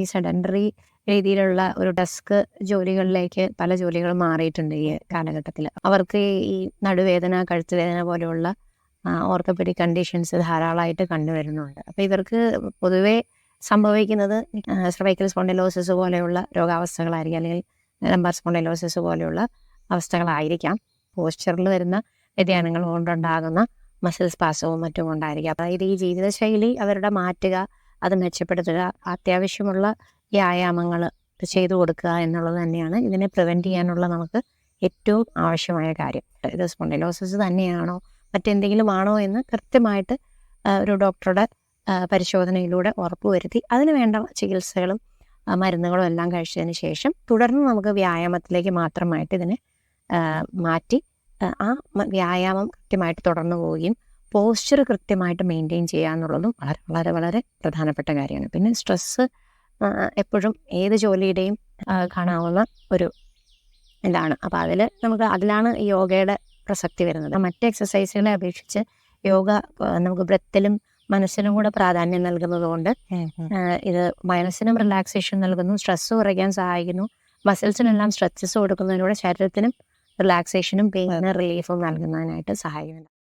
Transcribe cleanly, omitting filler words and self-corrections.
ഈ സെഡൻഡറി രീതിയിലുള്ള ഒരു ഡെസ്ക് ജോലികളിലേക്ക് പല ജോലികളും മാറിയിട്ടുണ്ട് ഈ കാലഘട്ടത്തിൽ. അവർക്ക് ഈ നടുവേദന, കഴുത്തുവേദന പോലെയുള്ള ഓർത്തോപെഡിക് കണ്ടീഷൻസ് ധാരാളമായിട്ട് കണ്ടുവരുന്നുണ്ട്. അപ്പോൾ ഇവർക്ക് പൊതുവേ സംഭവിക്കുന്നത് സെർവൈക്കൽ സ്പോണ്ടിലോസിസ് പോലെയുള്ള രോഗാവസ്ഥകളായിരിക്കും, അല്ലെങ്കിൽ ലംബാർ സ്പോണ്ടിലോസിസ് പോലെയുള്ള അവസ്ഥകളായിരിക്കാം. പോസ്ചറിൽ വരുന്ന വ്യതിയാനങ്ങൾ കൊണ്ടുണ്ടാകുന്ന മസിൽ സ്പാസവും മറ്റും കൊണ്ടായിരിക്കും. അതായത് ഈ ജീവിതശൈലി അവരുടെ മാറ്റുക, അത് മെച്ചപ്പെടുത്തുക, അത്യാവശ്യമുള്ള വ്യായാമങ്ങൾ ചെയ്തു കൊടുക്കുക എന്നുള്ളത് തന്നെയാണ് ഇതിനെ പ്രിവെൻറ്റ് ചെയ്യാനുള്ള നമുക്ക് ഏറ്റവും ആവശ്യമായ കാര്യം. ഇത് സ്പോണ്ടിലോസിസ് തന്നെയാണോ മറ്റെന്തെങ്കിലും ആണോ എന്ന് കൃത്യമായിട്ട് ഒരു ഡോക്ടറുടെ പരിശോധനയിലൂടെ ഉറപ്പുവരുത്തി അതിന് വേണ്ട ചികിത്സകളും മരുന്നുകളും എല്ലാം കഴിച്ചതിന് ശേഷം തുടർന്ന് നമുക്ക് വ്യായാമത്തിലേക്ക് മാത്രമായിട്ട് ഇതിനെ മാറ്റി ആ വ്യായാമം കൃത്യമായിട്ട് തുടർന്നു പോവുകയും പോസ്ചർ കൃത്യമായിട്ട് മെയിൻറ്റെയിൻ ചെയ്യുക എന്നുള്ളതും വളരെ വളരെ വളരെ പ്രധാനപ്പെട്ട കാര്യമാണ്. പിന്നെ സ്ട്രെസ്സ് എപ്പോഴും ഏത് ജോലിയുടെയും കാണാവുന്ന ഒരു ഇതാണ്. അപ്പോൾ അതിലാണ് യോഗയുടെ പ്രസക്തി വരുന്നത്. മറ്റ് എക്സസൈസുകളെ അപേക്ഷിച്ച് യോഗ നമുക്ക് ബ്രെത്തിലും മനസ്സിനും കൂടെ പ്രാധാന്യം നൽകുന്നത് കൊണ്ട് ഇത് മനസ്സിനും റിലാക്സേഷൻ നൽകുന്നു, സ്ട്രെസ്സ് കുറയ്ക്കാൻ സഹായിക്കുന്നു, മസിൽസിനെല്ലാം സ്ട്രെച്ചസ് കൊടുക്കുന്നതിലൂടെ ശരീരത്തിനും റിലാക്സേഷനും പെയിൻ റിലീഫും നൽകുന്നതിനായിട്ട് സഹായിക്കുന്നുണ്ട്.